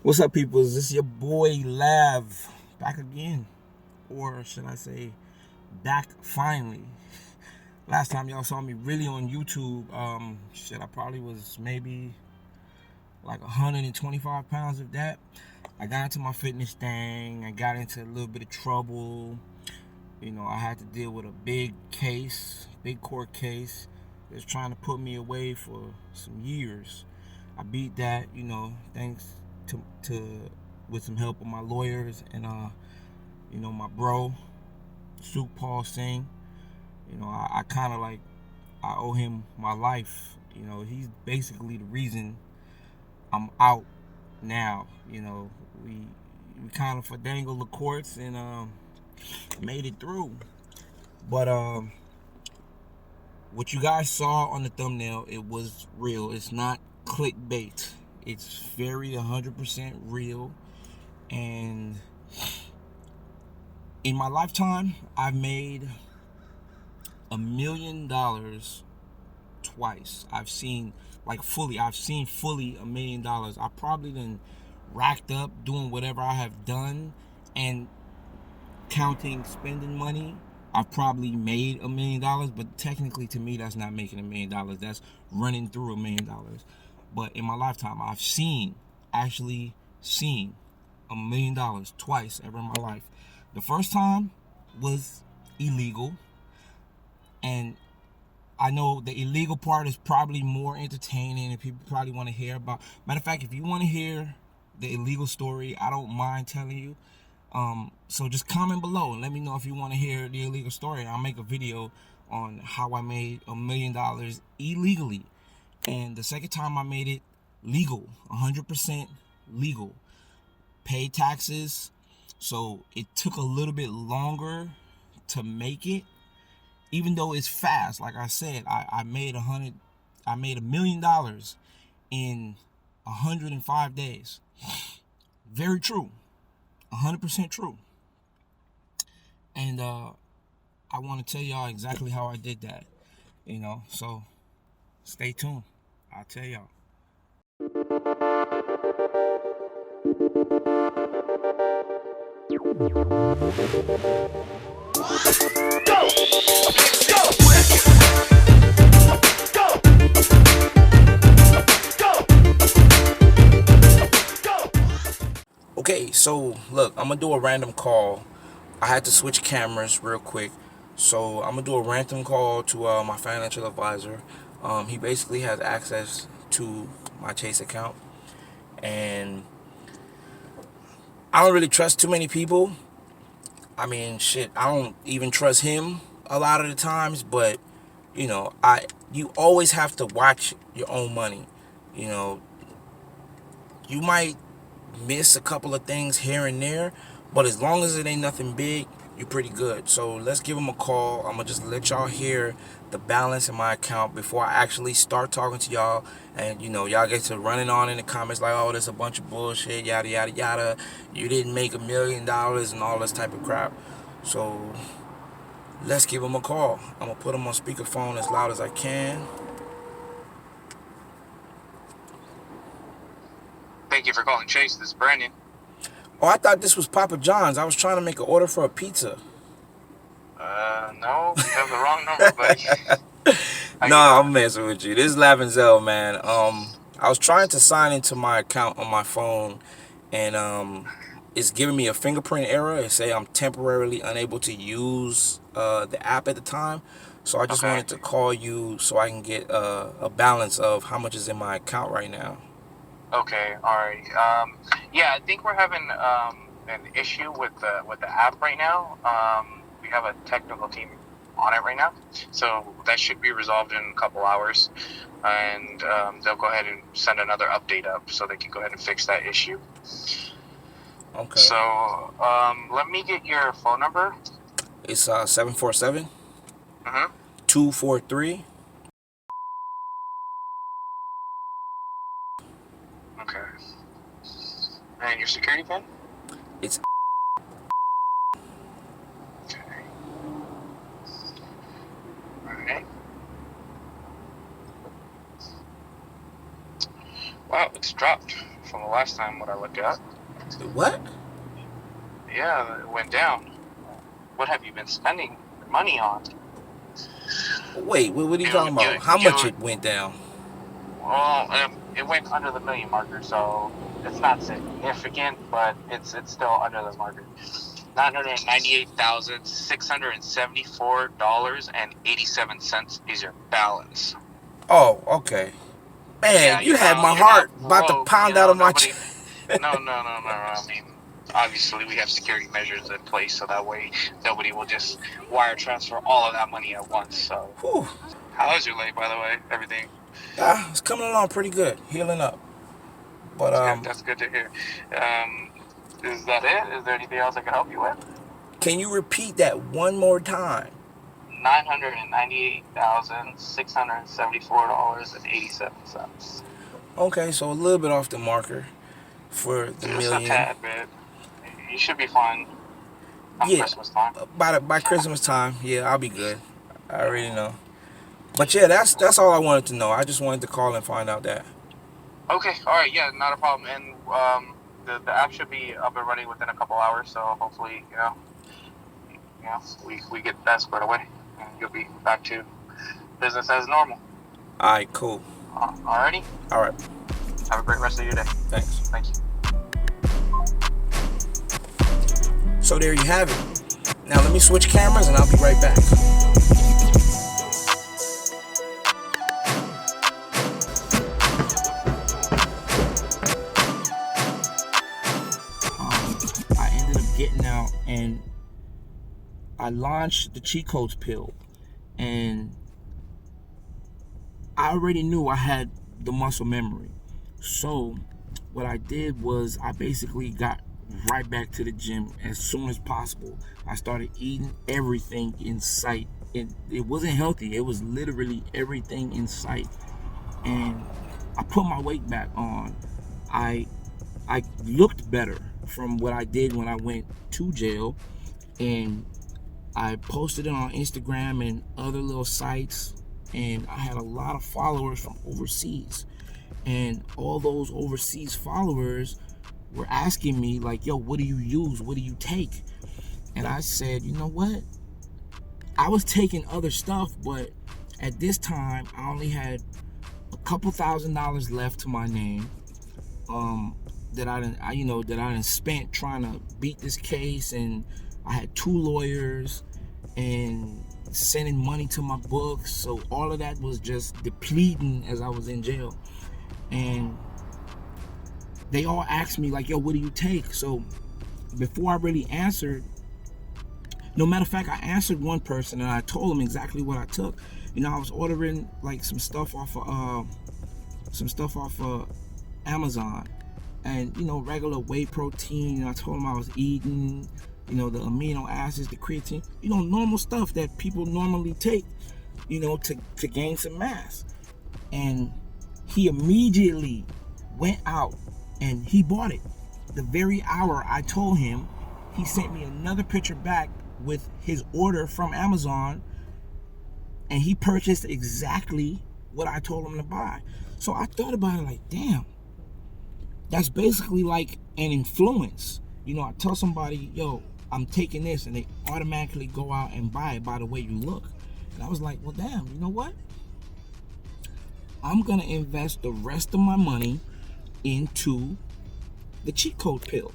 What's up, people? This is your boy Lav back again, or should I say, back finally. Last time y'all saw me really on YouTube, I probably was maybe like 125 pounds of that. I got into my fitness thing. I got into a little bit of trouble. You know, I had to deal with a big court case. It was trying to put me away for some years. I beat that, thanks to with some help of my lawyers and my bro, Sukhpal Singh. I kind of like I owe him my life. He's basically the reason I'm out now. We kind of dangled the courts and made it through. But what you guys saw on the thumbnail, it was real. It's not clickbait. It's very 100% real. And in my lifetime, I've made $1 million twice. I've seen fully $1 million. I probably been racked up doing whatever I have done and counting spending money. I've probably made $1 million, but technically to me that's not making $1 million. That's running through $1 million. But in my lifetime, I've actually seen $1 million twice ever in my life. The first time was illegal, and I know the illegal part is probably more entertaining and people probably want to hear about. Matter of fact, if you want to hear the illegal story, I don't mind telling you. So just comment below and let me know if you want to hear the illegal story. I'll make a video on how I made $1 million illegally. And the second time I made it legal, 100% legal. Paid taxes, so it took a little bit longer to make it. Even though it's fast, like I said, I made $1 million in 105 days. Very true. 100% true. And I want to tell y'all exactly how I did that. So stay tuned. I'll tell y'all. Okay, so look, I'm gonna do a random call. I had to switch cameras real quick, so I'm gonna do a random call to my financial advisor. He basically has access to my Chase account, and I don't really trust too many people. I mean, shit, I don't even trust him a lot of the times, but you always have to watch your own money. You might miss a couple of things here and there, but as long as it ain't nothing big, you're pretty good. So let's give him a call. I'm gonna just let y'all hear the balance in my account before I actually start talking to y'all. And y'all get to running on in the comments like, oh, there's a bunch of bullshit, yada yada yada, you didn't make $1 million and all this type of crap. So let's give him a call. I'm gonna put him on speakerphone as loud as I can. Thank you for calling Chase. This is Brandon. Oh, I thought this was Papa John's. I was trying to make an order for a pizza. No, you have the wrong number, buddy. No, I'm messing with you. This is Lavenzel, man. I was trying to sign into my account on my phone, and it's giving me a fingerprint error. It say I'm temporarily unable to use the app at the time. So I just wanted to call you so I can get a balance of how much is in my account right now. Okay, all right. Yeah, I think we're having an issue with the app right now. We have a technical team on it right now, so that should be resolved in a couple hours, and they'll go ahead and send another update up so they can go ahead and fix that issue. Okay. So let me get your phone number. It's 747 243. Okay. And your security pin? It's okay. All right. Wow, it's dropped from the last last time what I looked at. What? Yeah, it went down. What have you been spending your money on? Wait, what are you You- talking about? you- How much you- it went down? Well, it went under the million marker, so it's not significant, but it's still under the marker. $998,674.87 is your balance. Oh, okay. Man, Yeah, you had my you're heart not about to broke, pound out of my nobody. chest. No. I mean, obviously we have security measures in place, so that way nobody will just wire transfer all of that money at once. So, Whew. how is your leg, by the way? Everything? It's coming along pretty good, healing up. But That's good to hear. Is that it? Is there anything else I can help you with? can you repeat that one more time? $998,674.87. Okay, so a little bit off the marker for the Just a million. tad bit. You should be fine on Yeah. Christmas time. By Christmas time, yeah, I'll be good. I already know. But yeah, that's all I wanted to know. I just wanted to call and find out that. Okay, all right, yeah, not a problem. And the app should be up and running within a couple hours, so hopefully, we get that squared away, and you'll be back to business as normal. All right, cool. Alrighty, All right, have a great rest of your day. thanks. Thank you. So there you have it. Now let me switch cameras and I'll be right back. I ended up getting out and I launched the cheat codes pill, and I already knew I had the muscle memory. So what I did was I basically got right back to the gym as soon as possible. I started eating everything in sight. It wasn't healthy. It was literally everything in sight. And I put my weight back on. I looked better from what I did when I went to jail, and I posted it on Instagram and other little sites, and I had a lot of followers from overseas. And all those overseas followers were asking me like, yo, what do you use? What do you take? And I said, you know what? I was taking other stuff, but at this time I only had a couple $1,000s left to my name. That I didn't spent trying to beat this case, and I had 2 lawyers and sending money to my books. So all of that was just depleting as I was in jail. And they all asked me like, yo, what do you take? So before I really answered, no matter of fact, I answered one person and I told them exactly what I took. I was ordering like some stuff off of Amazon, and regular whey protein. I told them I was eating, the amino acids, the creatine, normal stuff that people normally take, to gain some mass. And he immediately went out and he bought it. The very hour I told him, he sent me another picture back with his order from Amazon, and he purchased exactly what I told him to buy. So I thought about it like, damn, that's basically like an influence. I tell somebody, yo, I'm taking this, and they automatically go out and buy it by the way you look. And I was like, well, damn, you know what? I'm gonna invest the rest of my money into the cheat code pill.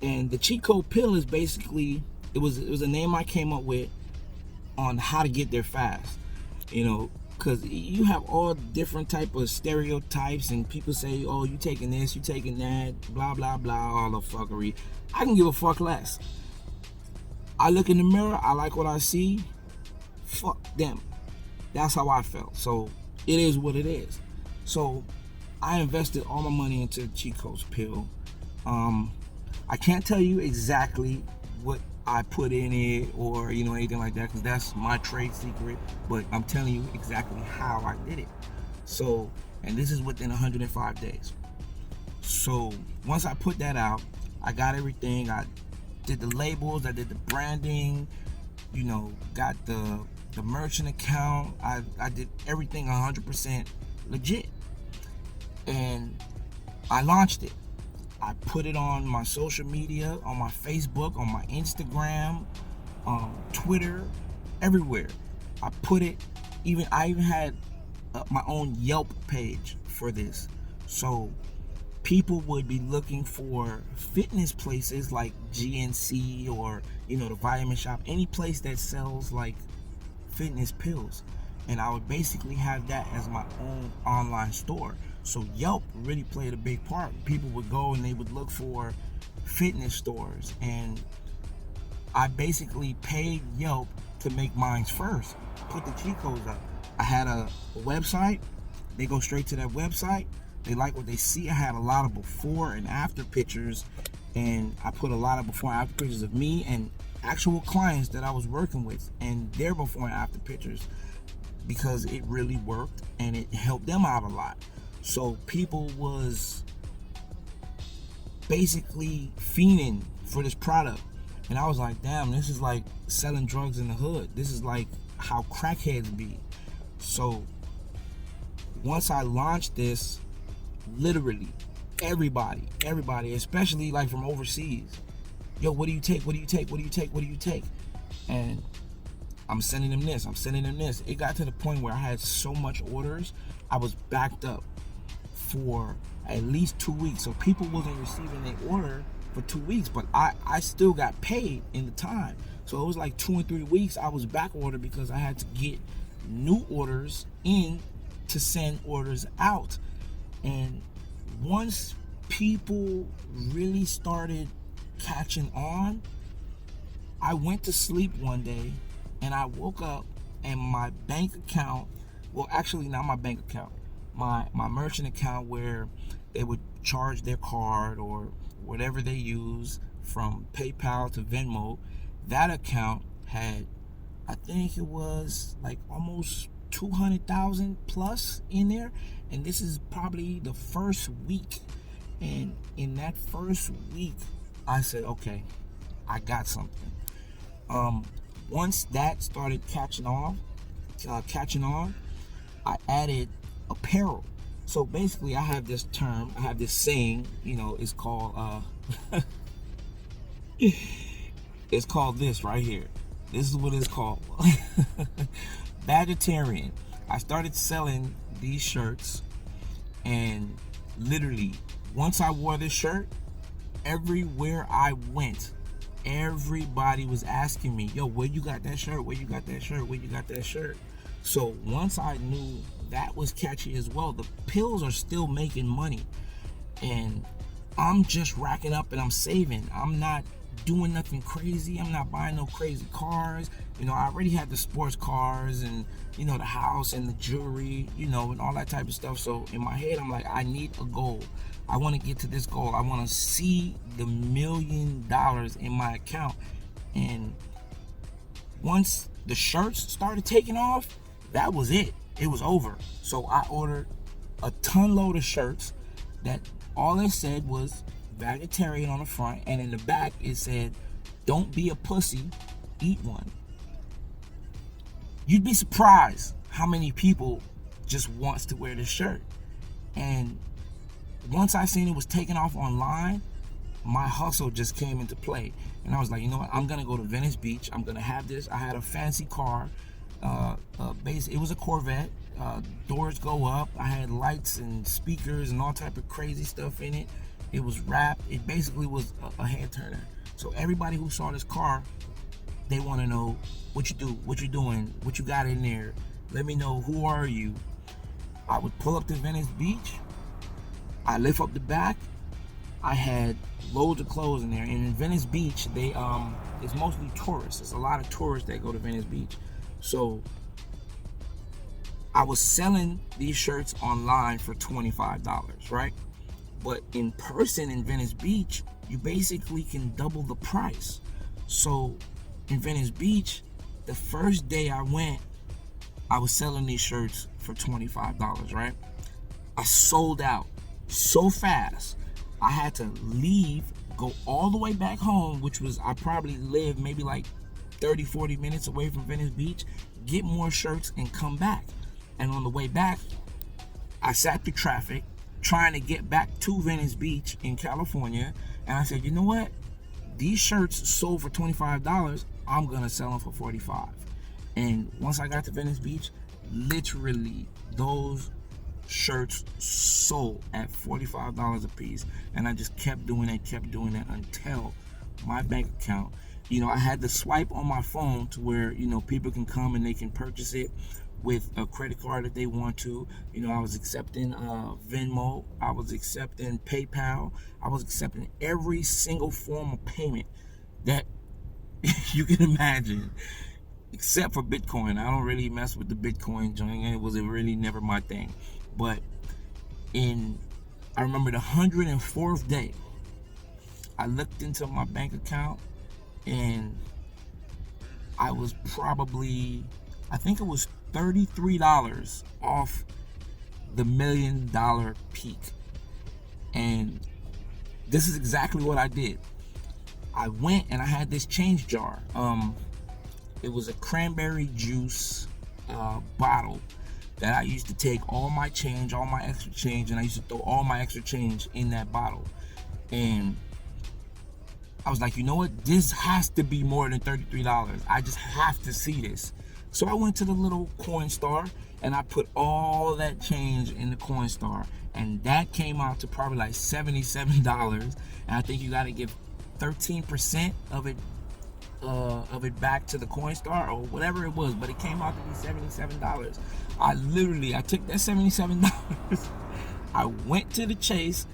And the cheat code pill is basically, it was a name I came up with on how to get there fast. Because you have all different type of stereotypes, and people say, oh, you taking this, you taking that, blah blah blah, all the fuckery. I can give a fuck less. I look in the mirror, I like what I see, fuck them. That's how I felt. So it is what it is. So I invested all my money into the cheat codes pill. I can't tell you exactly what I put in it or anything like that, because that's my trade secret, but I'm telling you exactly how I did it. So, and this is within 105 days. So once I put that out, I got everything. I did the labels, I did the branding, got the merchant account. I did everything 100% legit, and I launched it. I put it on my social media, on my Facebook, on my Instagram, Twitter, everywhere. I put it. I even had my own Yelp page for this. So people would be looking for fitness places like GNC or the Vitamin Shop, any place that sells like fitness pills, and I would basically have that as my own online store. So Yelp really played a big part. People would go and they would look for fitness stores, and I basically paid Yelp to make mine first. Put the cheat codes up. I had a website. They go straight to that website. They like what they see. I had a lot of before and after pictures, and I put a lot of before and after pictures of me and actual clients that I was working with and their before and after pictures, because it really worked and it helped them out a lot. So people was basically fiending for this product, and I was like, damn, this is like selling drugs in the hood. This is like how crackheads be. So once I launched this, literally everybody, especially like from overseas, yo, what do you take? And I'm sending them this. It got to the point where I had so much orders, I was backed up for at least 2 weeks. So people wasn't receiving their order for 2 weeks, but I still got paid in the time. So it was like 2 and 3 weeks I was back ordered because I had to get new orders in to send orders out. And once people really started catching on, I went to sleep one day and I woke up and my bank account, well, actually not my bank account, my merchant account where they would charge their card or whatever they use, from PayPal to Venmo, that account had, I think it was like almost 200,000 plus in there. And this is probably the first week. And in that first week, I said, okay, I got something. Once that started catching on, I added apparel. So basically, I have this term, I have this saying, it's called, it's called this right here. This is what it's called. Vegetarian. I started selling these shirts, and literally, once I wore this shirt, everywhere I went, everybody was asking me, yo, where you got that shirt? Where you got that shirt? Where you got that shirt? So once I knew that was catchy as well, the pills are still making money, and I'm just racking up and I'm saving. I'm not doing nothing crazy. I'm not buying no crazy cars. I already had the sports cars and, the house and the jewelry, and all that type of stuff. So in my head, I'm like, I need a goal. I want to get to this goal. I want to see the $1 million in my account. And once the shirts started taking off, that was it. It was over. So I ordered a ton load of shirts that all it said was vegetarian on the front, and in the back it said, don't be a pussy, eat one. You'd be surprised how many people just wants to wear this shirt. And once I seen it was taking off online, my hustle just came into play. And I was like, you know what, I'm gonna go to Venice Beach. I'm gonna have this. I had a fancy car. It was a Corvette. Doors go up. I had lights and speakers and all type of crazy stuff in it. It was wrapped. It basically was a head turner. So everybody who saw this car, they want to know what you do, what you doing, what you got in there. Let me know, who are you? I would pull up to Venice Beach. I lift up the back. I had loads of clothes in there. And in Venice Beach, it's mostly tourists. There's a lot of tourists that go to Venice Beach. So I was selling these shirts online for $25, right? But in person in Venice Beach, you basically can double the price. So in Venice Beach, the first day I went, I was selling these shirts for $25, right? I sold out so fast. I had to leave, go all the way back home, which was, I probably lived maybe like 30, 40 minutes away from Venice Beach, get more shirts and come back. And on the way back, I sat through traffic. trying to get back to Venice Beach in California, and I said, you know what? These shirts sold for $25. I'm gonna sell them for $45. And once I got to Venice Beach, literally those shirts sold at $45 a piece, and I just kept doing that until my bank account, I had the swipe on my phone to where people can come and they can purchase it with a credit card if they want to. I was accepting Venmo, I was accepting PayPal, I was accepting every single form of payment that you can imagine, except for Bitcoin. I don't really mess with the Bitcoin joint. It was really never my thing. But I remember the 104th day, I looked into my bank account, and I was probably, I think it was $33 off the $1 million peak. And this is exactly what I did. I went and I had this change jar. It was a cranberry juice bottle that I used to take all my change, all my extra change, and I used to throw all my extra change in that bottle. And I was like, you know what? This has to be more than $33. I just have to see this. So I went to the little Coinstar and I put all that change in the Coinstar, and that came out to probably like $77. And I think you got to give 13% of it back to the Coinstar or whatever it was, but it came out to be $77. I took that $77. I went to the Chase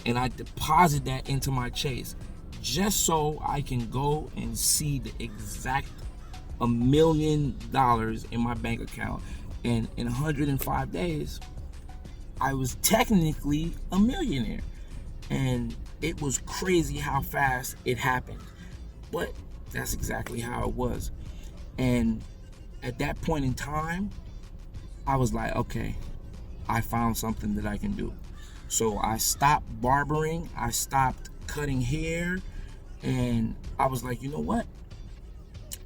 and I deposited that into my Chase just so I can go and see the exact $1 million in my bank account. And in 105 days, I was technically a millionaire. And it was crazy how fast it happened. But that's exactly how it was. And at that point in time, I was like, okay, I found something that I can do. So I stopped barbering, I stopped cutting hair, and I was like, you know what?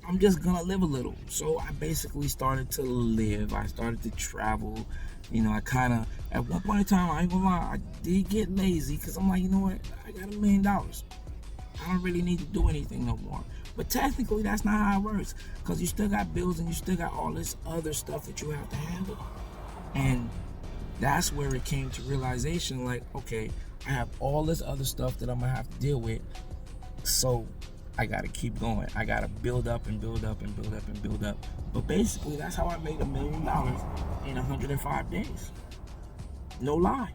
I'm just gonna live a little. So I basically started to live. I started to travel. I kind of, at one point in time, I ain't gonna lie, I did get lazy because I'm like, you know what? I got $1 million. I don't really need to do anything no more. But technically, that's not how it works, because you still got bills and you still got all this other stuff that you have to handle. And that's where it came to realization, like, okay, I have all this other stuff that I'm gonna have to deal with. So I gotta keep going. I gotta build up and build up and build up and build up. But basically, that's how I made $1 million in 105 days. No lie.